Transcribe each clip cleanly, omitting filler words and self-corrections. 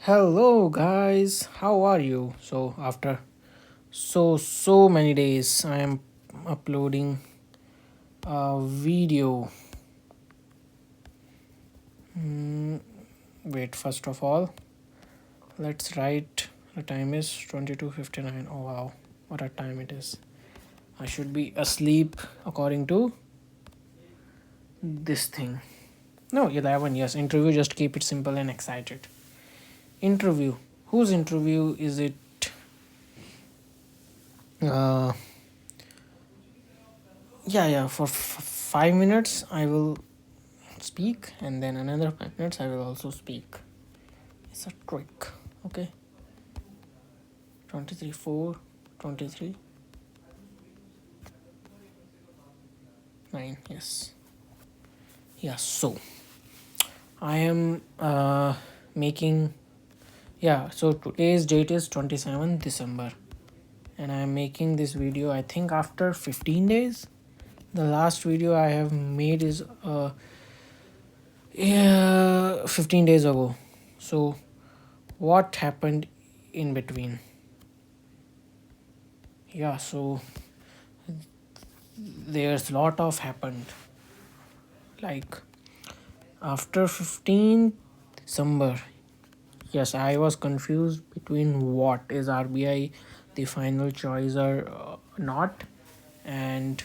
Hello guys, how are you? So after so many days I am uploading a video. Hmm, Wait, first of all, let's write the time is 22:59. Oh wow, what a time it is. I should be asleep according to this thing. No, 11, yes, interview, just keep it simple and excited. Interview. Whose interview is it? Uh yeah, for 5 minutes I will speak, and then another 5 minutes I will also speak. It's a trick. Okay. 23 4 23 9. Yes. Yeah, so I am making, yeah, so today's date is 27th December, and I am making this video I think after 15 days. The last video I have made is yeah, 15 days ago. So what happened in between? Yeah, so there's lot of happened, like after 15th December. Yes, I was confused between what is RBI the final choice or not. And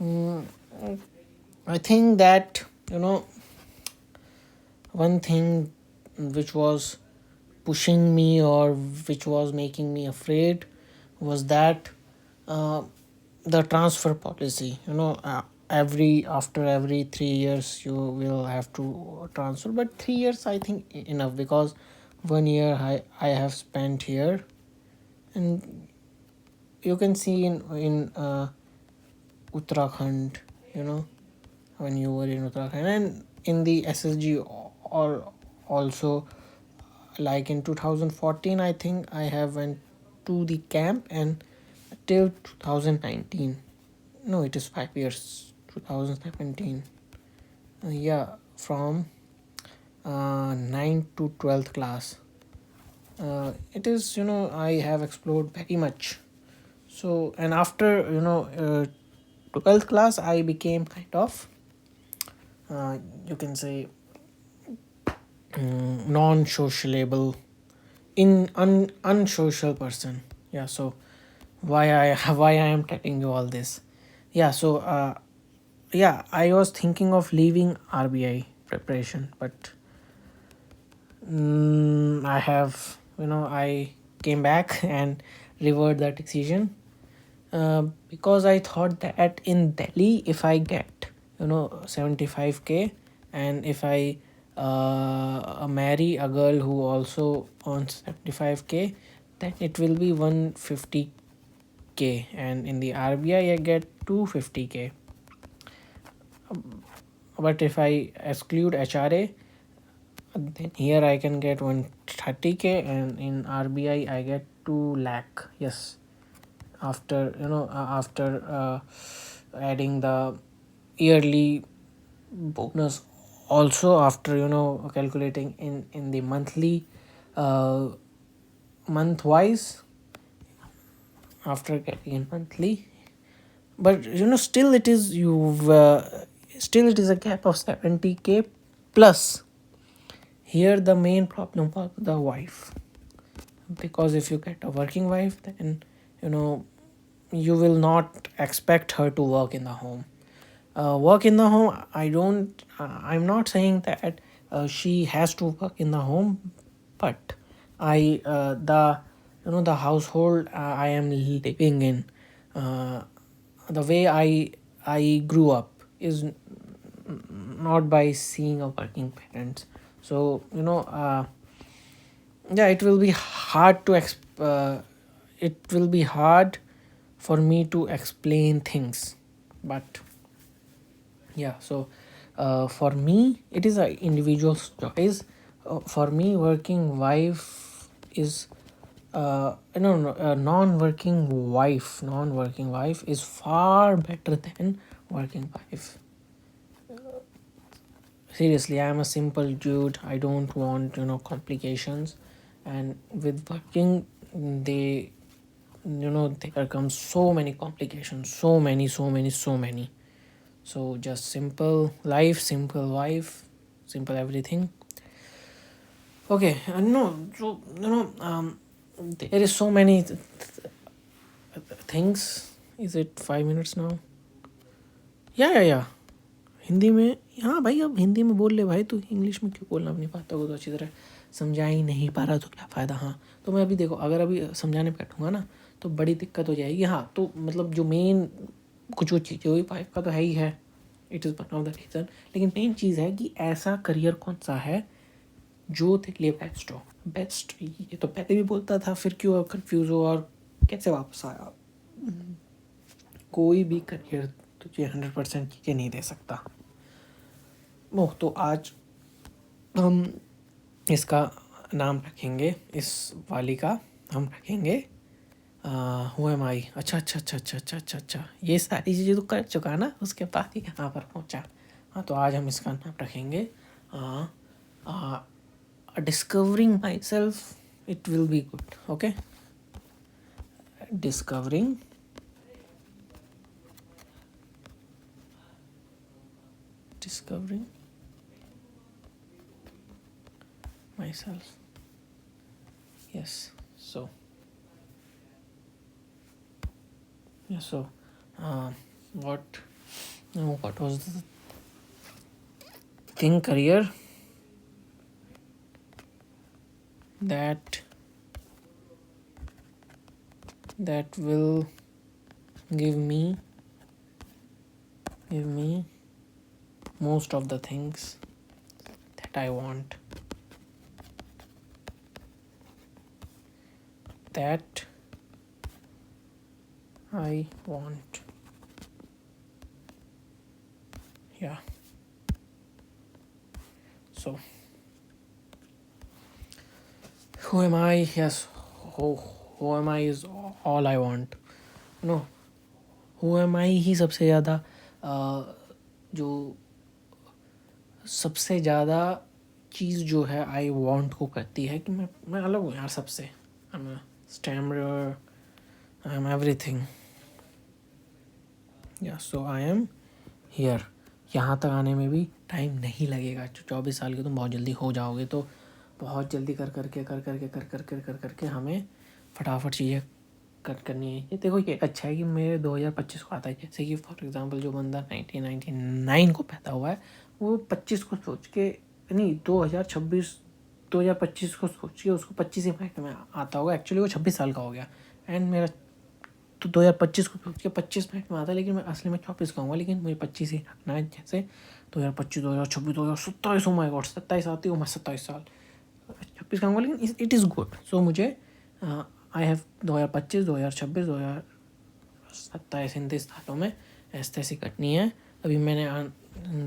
mm, I think that, one thing which was pushing me or which was making me afraid was that uh, the transfer policy. Every after every 3 years you will have to transfer, but 3 years I think enough, because 1 year I have spent here. And you can see in Uttarakhand, you know when you were in Uttarakhand and in the SSG, or also, like in 2014 I think I have went to the camp, and till 2019, no, it is 5 years, 2017. Yeah, from 9th to 12th class. It is, I have explored very much. So, and after 12th class I became kind of, you can say, non-sociable, unsocial person. Yeah, so why I am telling you all this. Yeah, so yeah, I was thinking of leaving RBI preparation, but I have, I came back and reversed that decision, because I thought that in Delhi, if I get, 75K, and if I marry a girl who also earns 75K, then it will be 150K, and in the RBI I get 250K. But if I exclude HRA, then here I can get 130K, and in RBI I get 2 lakh. Yes, after adding the yearly bonus, also after calculating in the monthly, uh, month wise, after getting in monthly. But still it is, still it is a gap of 70K plus. Here the main problem was the wife, because if you get a working wife, then you know you will not expect her to work in the home. Work in the home, I'm not saying that she has to work in the home, but the the household I am living in, uh, the way I grew up is not by seeing a working parents. So yeah, it will be hard for me to explain things. But yeah, so for me it is a individual's choice. For me, working wife is, no, non-working wife is far better than working wife. Seriously, I am a simple dude, I don't want complications. and with working, they, there comes so many complications, so many. So just simple life, simple wife, simple everything. Okay, no, so there is so many things. Is it 5 minutes now? या हिंदी में, हाँ भाई अब हिंदी में बोल ले भाई, तू इंग्लिश में क्यों बोलना अपनी बातों को तो अच्छी तरह समझा ही नहीं पा रहा तो क्या फ़ायदा। हाँ तो मैं अभी देखो, अगर अभी समझाने बैठूंगा ना तो बड़ी दिक्कत हो जाएगी। हाँ तो मतलब जो मेन कुछ वो चीज़ें हुई पाइप का तो है ही है, it is one of the reason. लेकिन मेन चीज़ है कि ऐसा करियर कौन सा है जो तेरे लिए बेस्ट हो। बेस्ट ये तो पहले भी बोलता था, फिर क्यों कंफ्यूज हो और कैसे वापस आया। कोई भी करियर तुझे 100% चीज़ें नहीं दे सकता। ओह तो आज हम इसका नाम रखेंगे, इस वाली का हम रखेंगे हु एम आई। अच्छा, ये सारी चीज़ें तो कर चुका है ना, उसके बाद ही यहाँ पर पहुँचा। हाँ तो आज हम इसका नाम रखेंगे discovering my self, it will be good. Okay, discovering myself. Yes, so what was the thing career that will give me most of the things that I want, yeah. So who am I? Yes, who am I is all I want. No, who am I ही सबसे ज़्यादा जो सबसे ज़्यादा चीज़ जो है I want को करती है कि मैं अलग हूँ यार सबसे। I am stammerer, I am everything. Yeah so I am here. यहाँ तक आने में भी टाइम नहीं लगेगा। 24 साल के तुम बहुत जल्दी हो जाओगे, तो बहुत जल्दी कर करके हमें फटाफट चीज़ें करनी है। ये देखो, ये अच्छा है कि मेरे 2025 को आता है। जैसे कि फॉर एग्जांपल जो बंदा 1999 को पैदा हुआ है, वो 25 को सोच के नहीं, 2025 को सोच के उसको 25 ही महीने में आता होगा। एक्चुअली वो 26 साल का हो गया, एंड मेरा तो 2025 को सोच के 25 मिनट में आता है, लेकिन मैं असली में 24 का हूँ, लेकिन मुझे 25 ही रखना है। जैसे 2025, 2026, 2027, माई गॉड 27 आती हूँ मैं, 27 साल 26 का हूँ, लेकिन इट इज़ गुड। सो मुझे आई हैव 2025, 2026, 2027 इन 30 सालों में ऐसे ऐसी कटनी है। अभी मैंने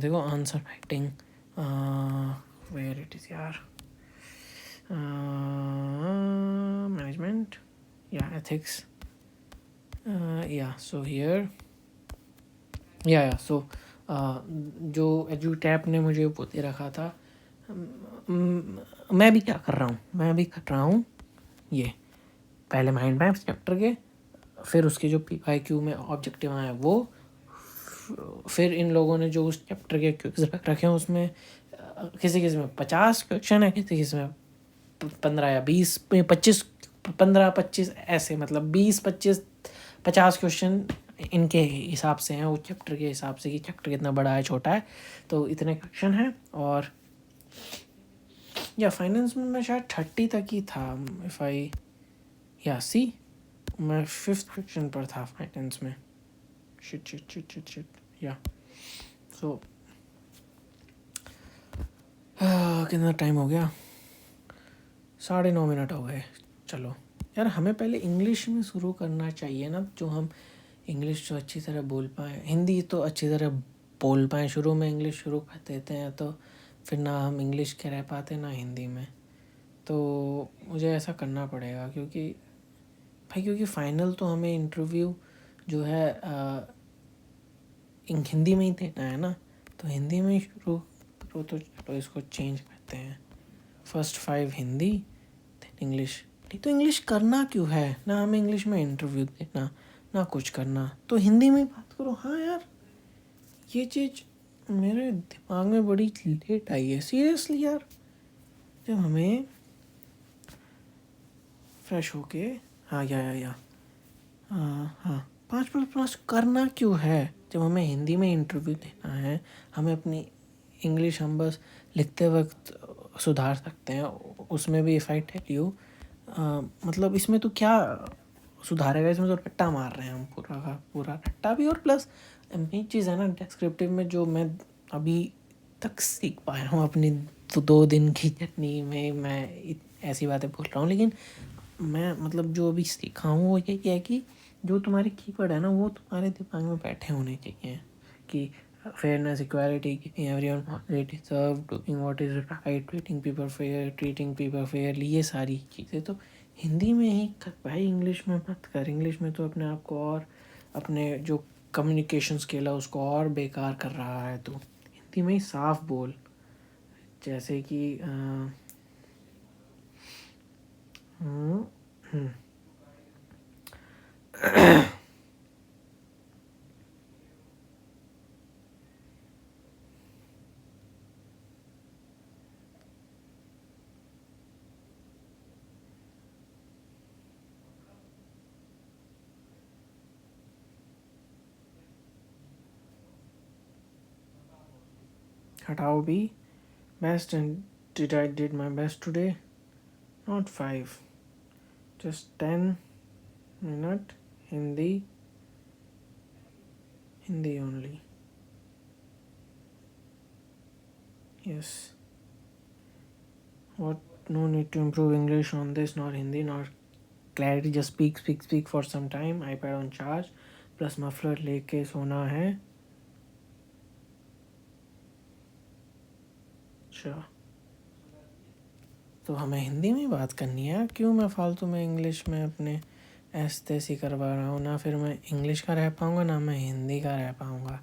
देखो answer writing, where it is यार, मैनेजमेंट या एथिक्स, सो हियर सो जो एजुटैप ने मुझे वो दे रखा था, मैं भी क्या कर रहा हूँ, ये पहले माइंड मैप्स चैप्टर के, फिर उसके जो PYQ में ऑब्जेक्टिव आए वो, फिर इन लोगों ने जो उस चैप्टर के क्विज़ रखे हैं उसमें किसी में 50 क्वेश्चन है, किसी में 15 या 20, 25, 15, 25 ऐसे, मतलब 20, 25, 50 क्वेश्चन इनके हिसाब से हैं, वो चैप्टर के हिसाब से कि चैप्टर कितना बड़ा है छोटा है, तो इतने क्वेश्चन हैं। और या फाइनेंस में मैं शायद 30 तक ही था, इफ़ आई सी मैं 5th क्वेश्चन पर था फाइनेंस में। शिट या सो कितना टाइम हो गया, 9:30 मिनट हो गए। चलो यार, हमें पहले इंग्लिश में शुरू करना चाहिए ना, जो हम इंग्लिश जो अच्छी तरह बोल पाएँ, हिंदी तो अच्छी तरह बोल पाएँ। शुरू में इंग्लिश शुरू कर देते हैं तो फिर ना हम इंग्लिश के रह पाते ना हिंदी में। तो मुझे ऐसा करना पड़ेगा, क्योंकि फ़ाइनल तो हमें इंटरव्यू जो है हिंदी में ही देना है ना, तो हिंदी में ही शुरू करो। तो चलो इसको चेंज करते हैं, फर्स्ट 5 हिंदी, इंग्लिश। तो इंग्लिश करना क्यों है, ना हमें इंग्लिश में इंटरव्यू देना ना कुछ करना, तो हिंदी में बात करो। हाँ यार, ये चीज़ मेरे दिमाग में बड़ी लेट आई है सीरियसली यार। जब हमें फ्रेश होके हाँ हाँ 5+5 करना क्यों है, जब हमें हिंदी में इंटरव्यू देना है। हमें अपनी इंग्लिश हम बस लिखते वक्त सुधार सकते हैं, उसमें भी इफ़ आई टेल यू मतलब इसमें तो क्या सुधारेगा, इसमें तो रट्टा मार रहे हैं हम, पूरा का पूरा रट्टा भी। और प्लस मेन चीज़ है ना, डिस्क्रिप्टिव में जो मैं अभी तक सीख पाया हूँ अपनी 2 दिन की जर्नी में, मैं ऐसी बातें बोल रहा हूँ, लेकिन मैं मतलब जो अभी सीखा हूँ वो यही है कि जो तुम्हारे कीवर्ड है ना वो तुम्हारे दिमाग में बैठे होने चाहिए, कि fairness, equality, everyone deserve, doing what is right, treating people Fairlie, ये सारी चीज़ें तो हिंदी में ही कर भाई, इंग्लिश में मत कर। इंग्लिश में तो अपने आप को और अपने जो कम्युनिकेशन स्किल है उसको और बेकार कर रहा है। तो हिंदी में ही साफ बोल, जैसे कि हटाओ भी best and did my best today, not 5, just 10 minute Hindi only. Yes, what, no need to improve English on this, nor Hindi, nor clarity, just speak for some time, iPad on charge plus muffler लेके सोना है। अच्छा, तो हमें हिंदी में बात करनी है, क्यों मैं फालतू में इंग्लिश में अपने ऐसे तैसी करवा रहा हूँ। ना फिर मैं इंग्लिश का रह पाऊँगा ना मैं हिंदी का रह पाऊँगा।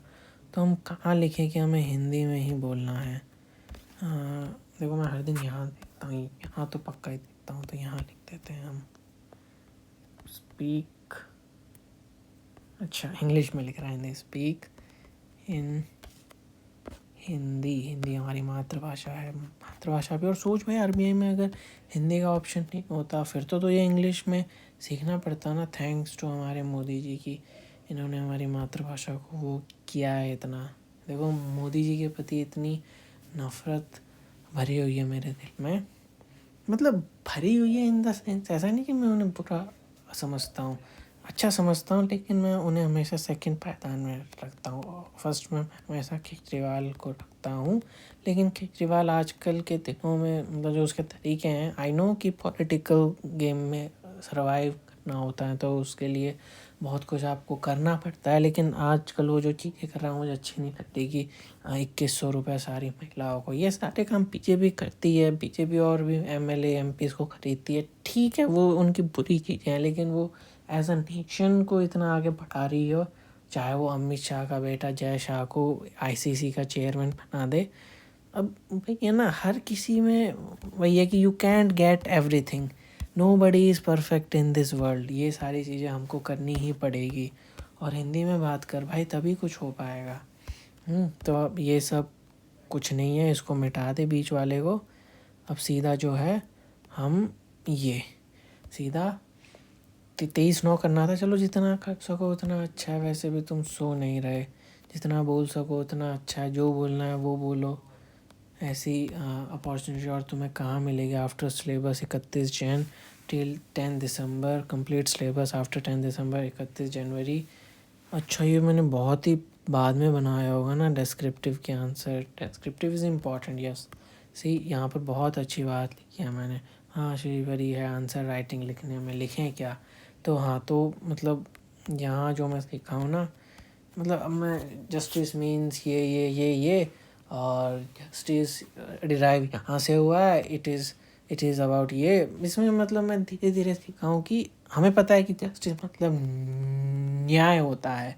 तो हम कहाँ लिखें कि हमें हिंदी में ही बोलना है। देखो मैं हर दिन यहाँ देखता हूँ, यहाँ तो पक्का ही देखता हूँ, तो यहाँ लिख देते हैं हम स्पीक। अच्छा, इंग्लिश में लिख रहा है हिंदी, स्पीक इन हिंदी हमारी मातृभाषा है, मातृभाषा भी। और सोच भाई, आरबीआई में अगर हिंदी का ऑप्शन नहीं होता फिर तो ये इंग्लिश में सीखना पड़ता ना। थैंक्स टू हमारे मोदी जी की, इन्होंने हमारी मातृभाषा को वो किया है इतना। देखो मोदी जी के प्रति इतनी नफ़रत भरी हुई है मेरे दिल में, मतलब भरी हुई है इन द सेंस, ऐसा नहीं कि मैं उन्हें बुरा समझता हूँ, अच्छा समझता हूँ, लेकिन मैं उन्हें हमेशा सेकंड पायदान में रखता हूँ। फर्स्ट में हमेशा केजरीवाल को रखता हूँ, लेकिन केजरीवाल आजकल के दिनों में मतलब जो उसके तरीके हैं, आई नो कि पॉलिटिकल गेम में सर्वाइव करना होता है तो उसके लिए बहुत कुछ आपको करना पड़ता है, लेकिन आजकल वो जो चीज़ें कर रहा है मुझे अच्छी नहीं लगती कि 2100 रुपये सारी महिलाओं को। ये सारे काम बीजेपी करती है, बीजेपी और भी एमएलए एमपी को खरीदती है, ठीक है वो उनकी बुरी चीज़ें हैं, लेकिन वो एज अ नेशन को इतना आगे बढ़ा रही हो। चाहे वो अमित शाह का बेटा जय शाह को आईसीसी का चेयरमैन बना दे। अब भैया ना हर किसी में वही है कि you can't get everything, nobody is perfect in this world. ये सारी चीज़ें हमको करनी ही पड़ेगी, और हिंदी में बात कर भाई तभी कुछ हो पाएगा। तो अब ये सब कुछ नहीं है, इसको मिटा दे बीच वाले को। अब सीधा जो है हम ये सीधा 23-9 करना था। चलो जितना कर सको उतना अच्छा है, वैसे भी तुम सो नहीं रहे, जितना बोल सको उतना अच्छा है, जो बोलना है वो बोलो। ऐसी अपॉर्चुनिटी और तुम्हें कहाँ मिलेगी आफ्टर सिलेबस 31 जैन टिल 10 दिसंबर, कंप्लीट सिलेबस आफ्टर 10 दिसंबर 31 जनवरी। अच्छा, ये मैंने बहुत ही बाद में बनाया होगा ना डिस्क्रिप्टिव के answer. Descriptive is important, yes. See यहाँ पर बहुत अच्छी बात लिखी है मैंने। हाँ, श्रीवरी है आंसर राइटिंग लिखने में, लिखें क्या। तो हाँ, तो मतलब यहाँ जो मैं सीखा हूँ ना, मतलब अब मैं जस्टिस मीन्स ये और जस्टिस डिराइव यहाँ से हुआ है, इट इज़ अबाउट ये। इसमें मतलब मैं धीरे धीरे सीखा हूँ कि हमें पता है कि जस्टिस मतलब न्याय होता है।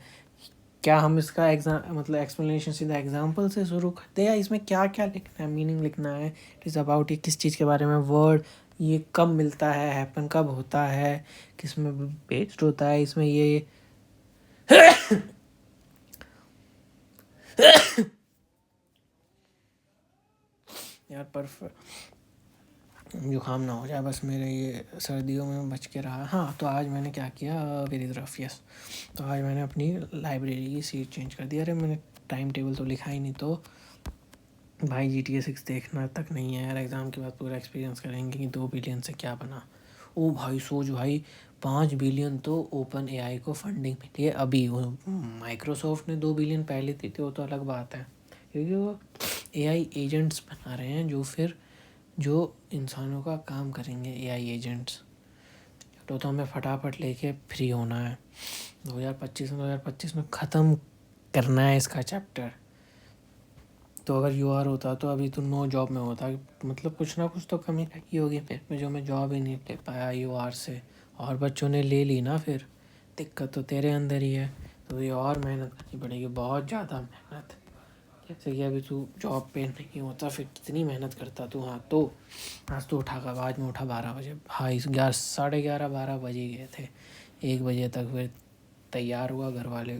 क्या हम इसका मतलब एक्सप्लेनेशन सीधा एग्जाम्पल से शुरू करते हैं, या इसमें क्या क्या लिखना है, मीनिंग लिखना है, इट इज़ अबाउट ये किस चीज़ के बारे में, वर्ड ये कब मिलता है, हैपन कब होता है, किस में बेस्ड होता है, इसमें ये यार जुकाम ना हो जाए बस मेरे, ये सर्दियों में बच के रहा। हाँ, तो आज मैंने क्या किया, मेरी तरफ यस, तो आज मैंने अपनी लाइब्रेरी की सीट चेंज कर दी। अरे मैंने टाइम टेबल तो लिखा ही नहीं, तो भाई GTA 6 देखना तक नहीं है यार, एग्ज़ाम के बाद पूरा एक्सपीरियंस करेंगे कि 2 बिलियन से क्या बना। ओ भाई सोच भाई, 5 बिलियन तो ओपन AI को फंडिंग मिली है अभी। वो माइक्रोसॉफ्ट ने 2 बिलियन पहले दी थी, वो तो अलग बात है, क्योंकि वो AI एजेंट्स बना रहे हैं जो फिर जो इंसानों का काम करेंगे, AI एजेंट्स। तो हमें फटाफट लेके फ्री होना है 2025 में ख़त्म करना है इसका चैप्टर। तो अगर UR होता तो अभी तो नो जॉब में होता, मतलब कुछ ना कुछ तो कमी रही होगी मेरे में, जो मैं जॉब ही नहीं ले पाया UR से, और बच्चों ने ले ली ना, फिर दिक्कत तो तेरे अंदर ही है। तो ये और मेहनत करनी पड़ेगी, बहुत ज़्यादा मेहनत। जैसे कि अभी तू जॉब पे नहीं होता फिर कितनी मेहनत करता तू। हाँ, तो आज तो उठा कब, आज मैं उठा 12 बजे भाई, 11, 11:30, 12 बज ही गए थे, 1 बजे तक। फिर तैयार हुआ, घर वाले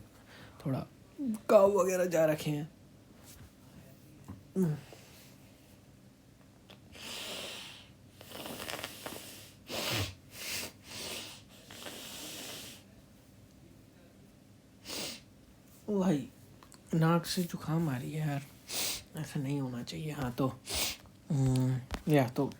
थोड़ा गाँव वगैरह जा रखे हैं। ओ भाई, नाक से जुकाम आ रही है यार, ऐसा नहीं होना चाहिए। हाँ, तो या तो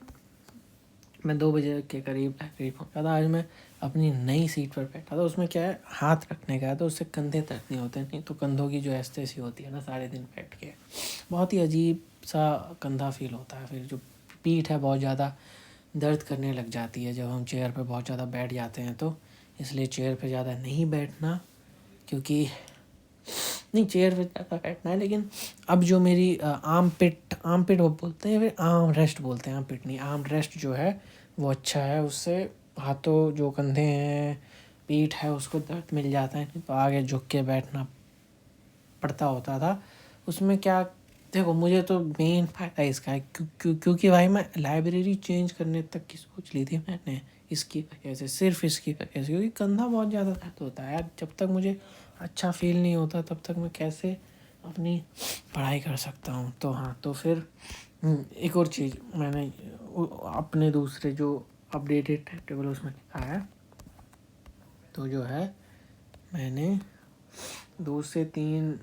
मैं 2 बजे के करीब लाइब्रेरी पहुँचा था। आज मैं अपनी नई सीट पर बैठा था, उसमें क्या है, हाथ रखने का है तो उससे कंधे तक नहीं होते, नहीं तो कंधों की जो एस्थेसी होती है ना सारे दिन बैठ के, बहुत ही अजीब सा कंधा फील होता है। फिर जो पीठ है बहुत ज़्यादा दर्द करने लग जाती है जब हम चेयर पर बहुत ज़्यादा बैठ जाते हैं, तो इसलिए चेयर पर ज़्यादा नहीं बैठना, क्योंकि नहीं चेयर पे ज़्यादा बैठना है। लेकिन अब जो मेरी आर्म पिट वो बोलते हैं, फिर आर्म रेस्ट बोलते हैं, आर्म पिट नहीं, आर्म रेस्ट जो है वो अच्छा है, उससे हाथों जो कंधे हैं, पीठ है, उसको दर्द मिल जाता है। नहीं तो आगे झुक के बैठना पड़ता होता था। उसमें क्या, देखो मुझे तो मेन फ़ायदा इसका है क्योंकि भाई मैं लाइब्रेरी चेंज करने तक की सोच ली थी मैंने, इसकी वजह से, सिर्फ इसकी वजह से, क्योंकि कंधा बहुत ज़्यादा दर्द होता है यार। जब तक मुझे अच्छा फील नहीं होता तब तक मैं कैसे अपनी पढ़ाई कर सकता हूँ। तो हाँ, तो फिर एक और चीज़ मैंने अपने दूसरे जो अपडेटेड टाइम टेबल उसमें लिखा है, तो जो है मैंने 2 से 3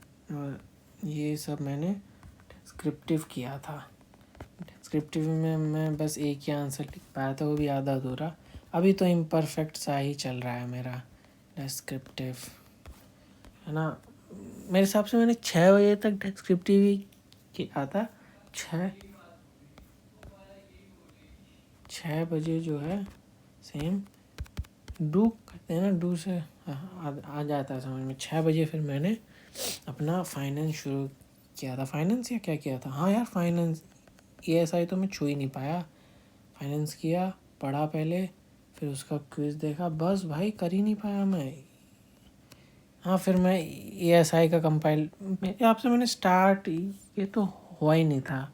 ये सब मैंने डिस्क्रिप्टिव किया था। डिस्क्रिप्टिव में मैं बस एक ही आंसर लिख पाया था, वो भी आधा अधूरा। अभी तो इम्परफेक्ट सा ही चल रहा है मेरा डिस्क्रिप्टिव, है ना। मेरे हिसाब से मैंने 6 बजे तक डिस्क्रिप्टिव ही किया था। 6 बजे जो है सेम डू करते हैं ना, डू से आ जाता है समझ में। 6 बजे फिर मैंने अपना फाइनेंस शुरू किया था। फाइनेंस या क्या किया था, हाँ यार फाइनेंस, ESI तो मैं छू ही नहीं पाया। फाइनेंस किया, पढ़ा पहले, फिर उसका क्विज़ देखा, बस भाई कर ही नहीं पाया मैं। हाँ, फिर मैं ESI का कंपाइल, मेरे हिसाब से मैंने स्टार्ट, ये तो हुआ ही नहीं था।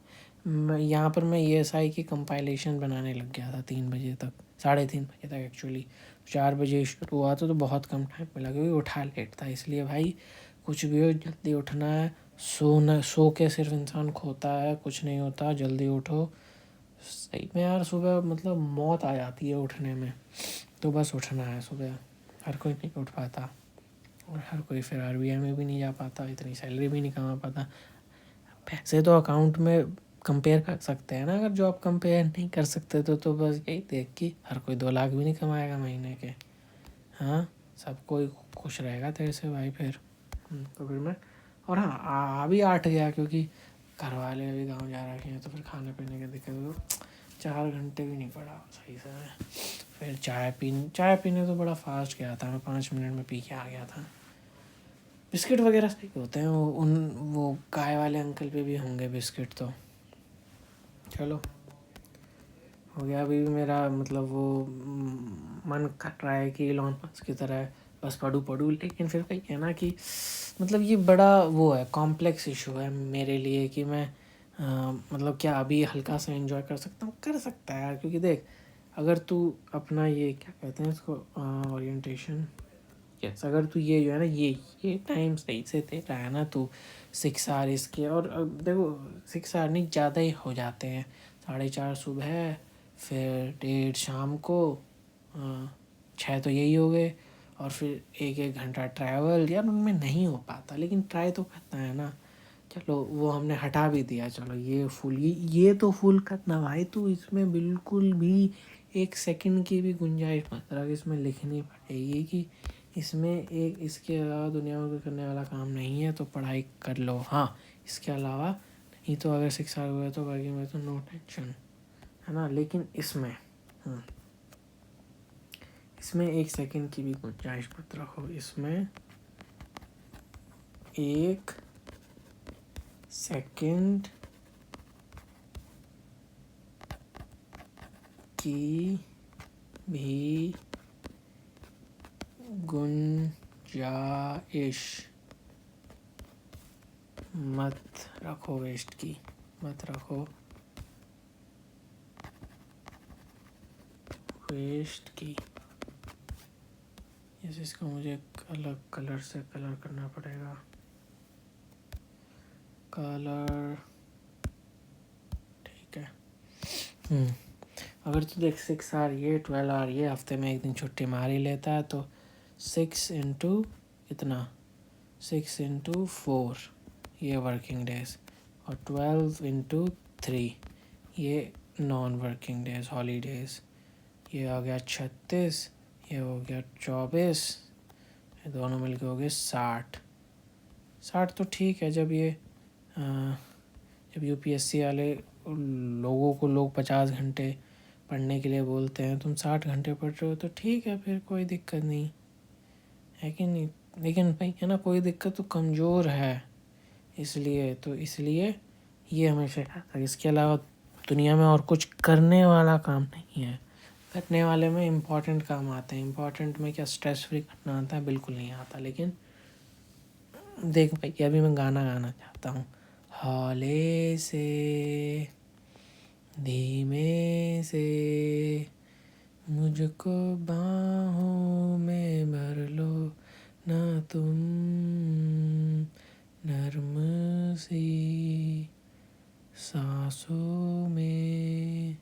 मैं यहाँ पर मैं ESI की कंपाइलेशन बनाने लग गया था 3 बजे तक, 3:30 बजे तक एक्चुअली। 4 बजे शुरू हुआ तो बहुत कम टाइम मिला, क्योंकि उठा लेट था। इसलिए भाई कुछ भी हो जल्दी उठना है, सो के सिर्फ इंसान खोता है, कुछ नहीं होता, जल्दी उठो। सही में यार, सुबह मतलब मौत आ जाती है उठने में, तो बस उठना है सुबह। हर कोई नहीं उठ पाता, और हर कोई फिर RBI में भी नहीं जा पाता, इतनी सैलरी भी नहीं कमा पाता। पैसे तो अकाउंट में कंपेयर कर सकते हैं ना, अगर जॉब कंपेयर नहीं कर सकते तो बस यही देख कि हर कोई 2 लाख भी नहीं कमाएगा महीने के। हाँ, सब कोई खुश रहेगा तेरे से भाई फिर। तो फिर मैं, और हाँ आ भी 8 गया, क्योंकि घर वाले अभी गाँव जा रखे हैं, तो फिर खाने पीने की दिक्कत, तो 4 घंटे भी नहीं पड़ा सही से मैं। फिर चाय पीने तो बड़ा फास्ट गया था मैं, 5 मिनट में पी के आ गया था। बिस्किट वगैरह सही होते हैं, वो गाय वाले अंकल पे भी होंगे बिस्किट तो। चलो, हो गया। अभी भी मेरा मतलब वो मन कर रहा है कि इलॉन मस्क की तरह बस पढ़ूँ, लेकिन फिर वही है ना कि मतलब ये बड़ा वो है, कॉम्प्लेक्स इशू है मेरे लिए कि मैं मतलब क्या अभी हल्का सा एंजॉय कर सकता हूँ, कर सकता है यार। क्योंकि देख, अगर तू अपना ये क्या कहते हैं इसको ओरिएंटेशन, यस, अगर तू ये जो है ना ये टाइम सही से देता है ना, तू 6 आवर इसके, और अब देखो 6 आवर नहीं ज़्यादा ही हो जाते हैं, 4:30 सुबह, फिर 1:30 शाम को, 6 तो यही हो गए, और फिर 1-1 घंटा ट्रैवल, यार उनमें नहीं हो पाता, लेकिन ट्राई तो करना है ना। चलो वो हमने हटा भी दिया, चलो ये फुल, ये तो फुल करना भाई, तू इसमें बिल्कुल भी 1 सेकंड की भी गुंजाइश मत रख, इसमें लिखनी पड़ेगी कि इसमें एक इसके अलावा दुनिया में कोई करने वाला काम नहीं है, तो पढ़ाई कर लो। हाँ, इसके अलावा नहीं तो अगर 6 आवर हुए तो बाकी में तो नो टेंशन, है ना। लेकिन इसमें इसमें 1 सेकंड की भी गुंजाइश मत रखो, इसमें 1 सेकंड की भी गुंजाइश मत रखो, वेस्ट की मत रखो, वेस्ट की। इसको मुझे अलग कलर से कलर करना पड़ेगा, कलर, ठीक है। अगर तू देख 6 आवर ये, 12 आवर ये, हफ्ते में 1 दिन छुट्टी मार ही लेता है, तो 6 इंटू कितना, 6 इंटू 4 ये वर्किंग डेज, और 12 इंटू 3 ये नॉन वर्किंग डेज, हॉलीडेज। ये आ गया 36, ये हो गया 24, ये दोनों मिलके हो गए 60। तो ठीक है, जब ये जब यूपीएससी वाले लोगों को लोग 50 घंटे पढ़ने के लिए बोलते हैं, तुम 60 घंटे पढ़ रहे हो, तो ठीक है, फिर कोई दिक्कत नहीं है कि नहीं। लेकिन भाई है ना, कोई दिक्कत तो कमज़ोर है, इसलिए ये हमेशा याद रख, इसके अलावा दुनिया में और कुछ करने वाला काम नहीं है। करने वाले में इम्पॉर्टेंट काम आते हैं, इम्पॉर्टेंट में क्या स्ट्रेस फ्री करना आता है, बिल्कुल नहीं आता। लेकिन देख भाई, अभी मैं गाना गाना चाहता हूँ, हौले से धीमे से मुझको बाहों में भर लो ना तुम, नर्म सी सांसों में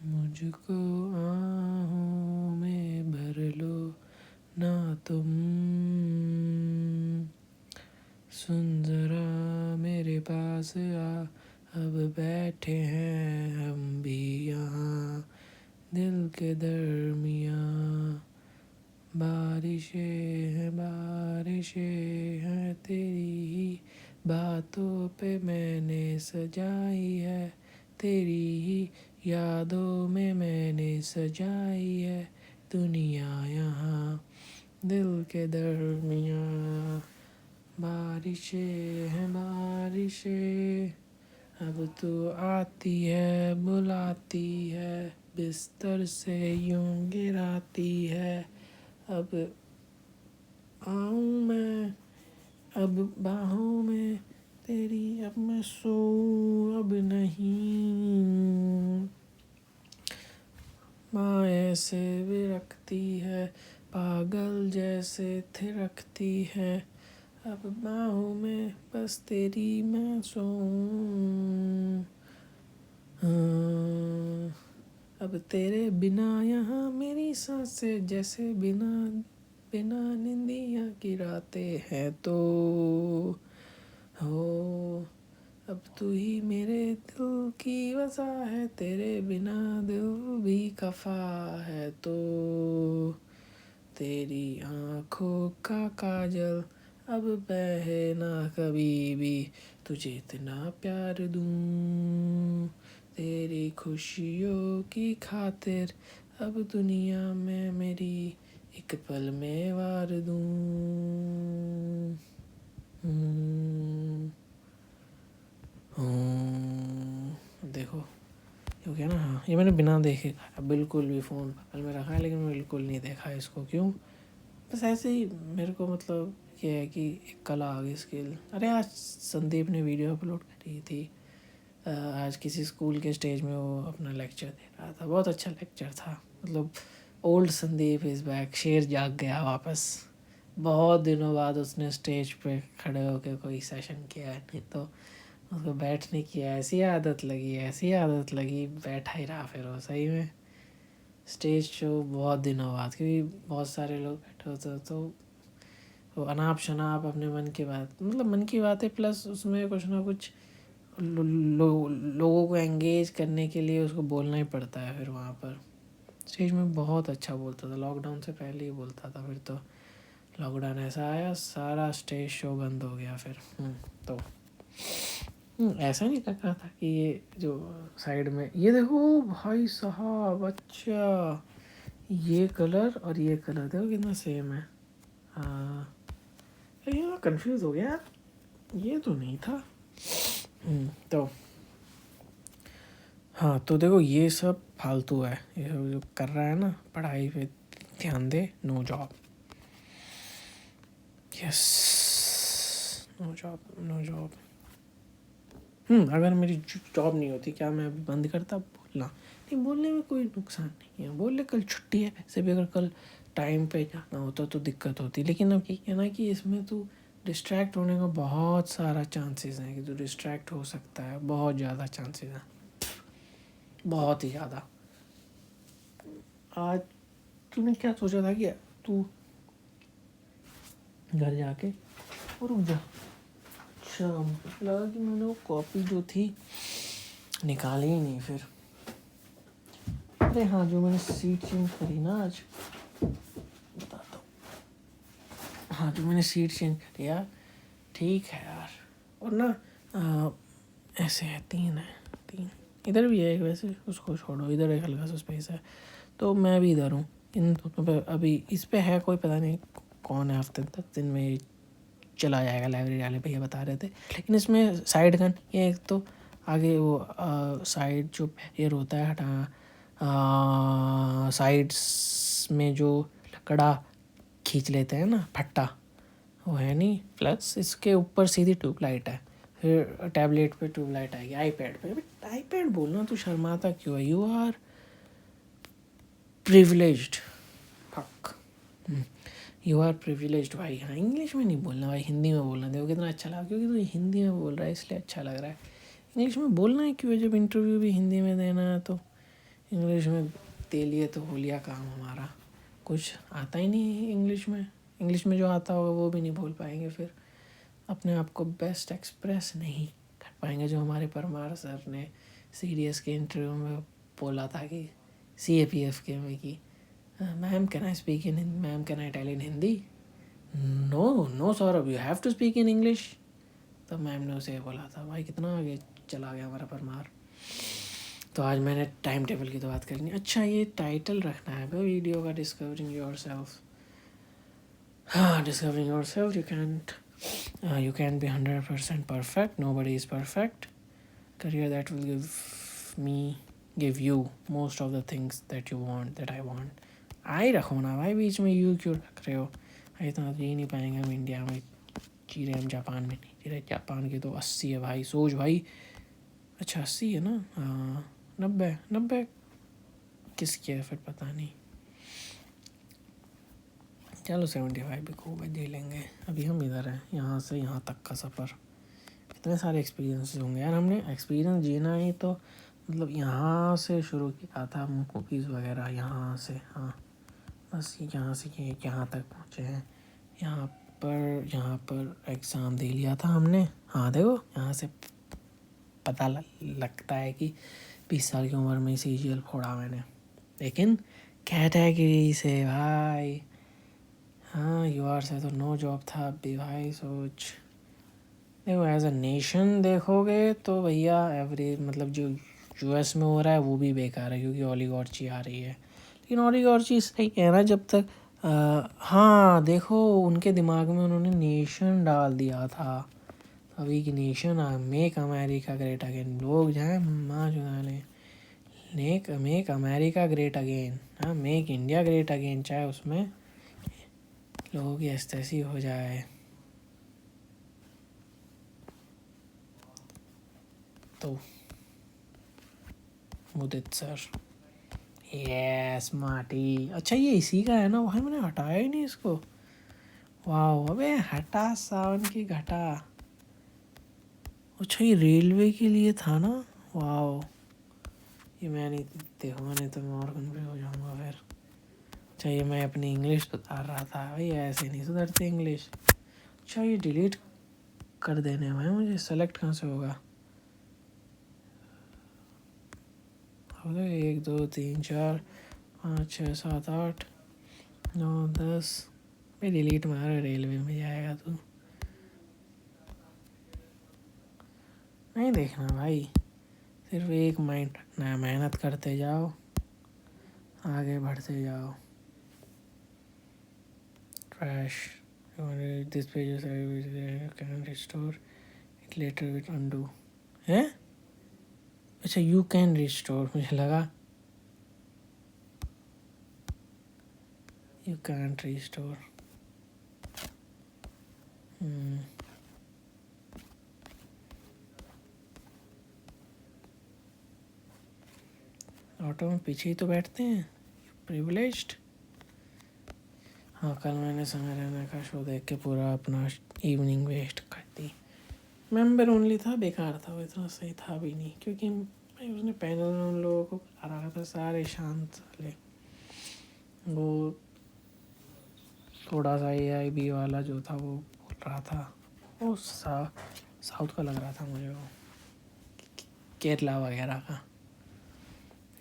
मुझको आहों में भर लो ना तुम, सुन जरा मेरे पास आ, अब बैठे हैं हम भी यहाँ दिल के दरमियाँ, बारिशें हैं तेरी ही बातों पे मैंने सजाई है, तेरी ही यादों में मैंने सजाई है दुनिया यहाँ दिल के दरमियाँ, बारिशें हैं अब तू आती है बुलाती है, बिस्तर से यूं गिराती है, अब आऊँ मैं अब बाहों में तेरी, अब मैं सोऊं अब नहीं, माँ ऐसे विरखती है पागल जैसे थिरकती है, अब बाहों में बस तेरी मैं सोऊं, अब तेरे बिना यहाँ मेरी सांसें जैसे बिना बिना निंदिया की रातें हैं, तो हो अब तू ही मेरे दिल की वजह है, तेरे बिना दिल भी खफा है, तो तेरी आँखों का काजल अब बहे ना कभी भी, तुझे इतना प्यार दूँ, तेरी खुशियों की खातिर अब दुनिया में मेरी एक पल में वार दूँ। देखो ये हो गया ना। हाँ, ये मैंने बिना देखे खाया, बिल्कुल भी फ़ोन बगल में रखा है, लेकिन मैं बिल्कुल नहीं देखा इसको। क्यों? बस ऐसे ही मेरे को, मतलब ये है कि एक कला आ गई, स्किल। अरे आज संदीप ने वीडियो अपलोड करी थी, आज किसी स्कूल के स्टेज में वो अपना लेक्चर दे रहा था, बहुत अच्छा लेक्चर था। मतलब ओल्ड संदीप इज़ बैक, शेर जाग गया वापस। बहुत दिनों बाद उसने स्टेज पे खड़े होकर कोई सेशन किया है, नहीं तो उसको बैठने की ऐसी आदत लगी बैठा ही रहा फिर वो सही में। स्टेज शो बहुत दिनों बाद, क्योंकि बहुत सारे लोग बैठे होते तो वो अनाप शनाप अपने मन की बात, मतलब मन की बातें प्लस उसमें कुछ ना कुछ लोगों को एंगेज करने के लिए उसको बोलना ही पड़ता है। फिर वहाँ पर स्टेज में बहुत अच्छा बोलता था, लॉकडाउन से पहले ही बोलता था। फिर तो लॉकडाउन ऐसा आया, सारा स्टेज शो बंद हो गया फिर। तो ऐसा नहीं लग रहा था कि ये जो साइड में ये देखो भाई साहब, अच्छा ये कलर और ये कलर देखो कितना सेम है। हाँ ये कंफ्यूज हो गया, ये तो नहीं था। तो हाँ, तो देखो ये सब फालतू है, ये सब जो कर रहा है ना, पढ़ाई पे ध्यान दे। No job, yes, no job, no job. अगर मेरी जॉब नहीं होती क्या मैं अभी बंद करता बोलना? नहीं, बोलने में कोई नुकसान नहीं है, बोल ले कल छुट्टी है। वैसे भी अगर कल टाइम पे जाना होता तो दिक्कत होती, लेकिन अब ये है ना कि इसमें तू डिस्ट्रैक्ट होने का बहुत सारा चांसेस हैं, कि तू डिस्ट्रैक्ट हो सकता है, बहुत ज़्यादा चांसेस हैं, बहुत ही ज़्यादा। आज तूने क्या सोचा था कि तू घर जाके और रुक जा? अच्छा, लगा कि मैंने वो कॉपी जो थी निकाली ही नहीं फिर। अरे हाँ, जो मैंने सीट चेंज करी ना आज, बताता हूँ। हाँ, जो मैंने सीट चेंज करी यार, ठीक है यार। और ना ऐसे है, 3 है, 3 इधर भी है एक, वैसे उसको छोड़ो, इधर एक हल्का सा स्पेस है, तो मैं भी इधर हूँ। इन दोनों पे अभी इस पे है कोई पता नहीं कौन है, हफ्ते 10 दिन में चला जाएगा, लाइब्रेरी वाले भैया बता रहे थे। लेकिन इसमें साइड गन, ये एक तो आगे वो साइड जो बैरियर होता है हटा, साइड्स में जो लकड़ा खींच लेते हैं ना, फट्टा, वो है नहीं। प्लस इसके ऊपर सीधी ट्यूबलाइट है, फिर टैबलेट पे ट्यूबलाइट आएगी, आईपैड पे। आईपैड बोलना तू शर्माता क्यों है? You are privileged, fuck, you are privileged भाई। हाँ, इंग्लिश में नहीं बोलना भाई, हिंदी में बोलना। देखो कितना अच्छा लगा, क्योंकि तू हिंदी में बोल रहा है इसलिए अच्छा लग रहा है। इंग्लिश में बोलना है क्यों है? जब इंटरव्यू भी हिंदी में देना है तो इंग्लिश में दे लिए तो हो लिया काम हमारा। कुछ आता ही नहीं है इंग्लिश में, इंग्लिश में जो आता होगा वो भी नहीं बोल पाएंगे, फिर अपने आप को बेस्ट एक्सप्रेस नहीं कर पाएंगे। जो हमारे परमार सर ने सीडीएस के इंटरव्यू में बोला था कि CAPF के में कि ma'am can I speak in, ma'am can I tell in Hindi? No no Saurabh, you have to speak in English. तब मैम ने उसे बोला था। भाई कितना आगे चला गया हमारा परमार। तो आज मैंने टाइम टेबल की तो बात करनी। अच्छा, ये टाइटल रखना है भाई वीडियो का, डिस्कवरिंग योर सेल्फ। हाँ, discovering your self, you can be 100% perfect, nobody is perfect. Career that will give you most of the things that you want, that I want. आई रखो ना भाई, बीच में यू क्यों रख रहे हो? इतना जी नहीं पाएंगे हम इंडिया में, जी रहे हम जापान में नहीं जी रहे। जापान के तो 80 है भाई, सोच भाई। अच्छा 80 है ना? हाँ, 90 किसकी है फिर पता नहीं। चलो 75 भी खूब है, जी लेंगे। अभी हम इधर हैं, यहाँ से यहाँ तक का सफ़र, इतने सारे एक्सपीरियंस होंगे यार। हमने एक्सपीरियंस जीना ही तो मतलब यहाँ से शुरू किया था, मूवीज़ वगैरह यहाँ से। हाँ, बस यहाँ से ये यहाँ तक पहुँचे हैं। यहाँ पर एग्ज़ाम दे लिया था हमने। हाँ देखो, यहाँ से पता लगता है कि 20 साल की उम्र में CGL फोड़ा मैंने, लेकिन कैटेगरी से भाई। हाँ, UR से तो नो जॉब था अभी भाई। सोच देखो, एज अ नेशन देखोगे तो भैया एवरेज, मतलब जो US में हो रहा है वो भी बेकार है, क्योंकि ओलिगॉर्ची आ रही है। लेकिन ओलिगॉर्ची सही है ना, जब तक हाँ देखो, उनके दिमाग में उन्होंने नेशन डाल दिया था। अभी की nation, make America great again, लोग जाए माँ चुनाने, मेक अमेरिका ग्रेट अगेन। हाँ, मेक इंडिया ग्रेट अगेन, चाहे उसमें लोगों की एस्थेसी हो जाए। तो मुदित सर। यस माटी। अच्छा ये इसी का है ना भाई, मैंने हटाया ही नहीं इसको। वाह अबे हटा सावन की घटा। अच्छा ये रेलवे के लिए था ना। वाह ये मैं नहीं देखूँगा, नहीं तो मैं और कंफ्यूज हो जाऊँगा फिर। अच्छा ये मैं अपनी इंग्लिश सुधार रहा था भाई, ऐसे नहीं सुधरती इंग्लिश। अच्छा ये डिलीट कर देने भाई, मुझे सेलेक्ट कहाँ से होगा। अब 1 2 3 4 5 6 7 8 9 10 भाई डिलीट मार, रेलवे में जाएगा तू। नहीं देखना भाई, सिर्फ एक माइंड रखना है, मेहनत करते जाओ, आगे बढ़ते जाओ। Trash this page can restore it later with undo है। अच्छा यू कैन रिस्टोर, मुझे लगा यू कैंट रिस्टोर। ऑटो में पीछे ही तो बैठते हैं, प्रिविलेज्ड। हाँ कल मैंने समय रहने का शो देख के पूरा अपना इवनिंग वेस्ट कर दी। मेंबर ओनली था, बेकार था वो, इतना सही था भी नहीं, क्योंकि भाई उसने पैनल में उन लोगों को बुला रखा था, सारे शांत साले। वो थोड़ा सा AIB वाला जो था वो बोल रहा था, वो साउथ का लग रहा था मुझे, वो केरला वगैरह का।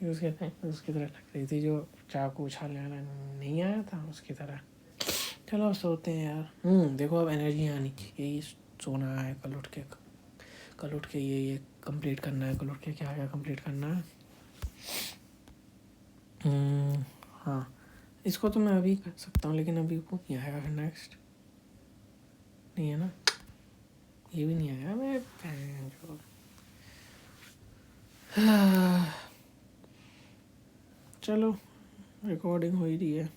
उसकी तरह लग रही थी, जो चाकू उछालने वाला नहीं आया था उसकी तरह। चलो अब सोते हैं यार। देखो अब एनर्जी आनी चाहिए, यही सोना है, कल उठ के ये कंप्लीट करना है, कल उठ के क्या क्या कंप्लीट करना है। हाँ इसको तो मैं अभी कर सकता हूँ, लेकिन अभी वो नहीं आएगा फिर नेक्स्ट, नहीं है ना, ये भी नहीं आएगा। मैं चलो रिकॉर्डिंग हो ही रही है।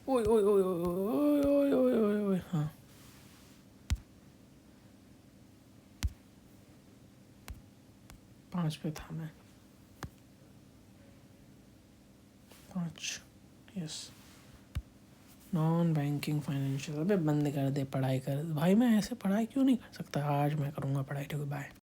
ओए ओए ओए ओए ओए ओए ओए ओए हाँ 5 पे था मैं, 5 यस। नॉन बैंकिंग फाइनेंशियल, अबे बंद कर दे पढ़ाई कर भाई, मैं ऐसे पढ़ाई क्यों नहीं कर सकता। आज मैं करूँगा पढ़ाई। ठीक है बाय।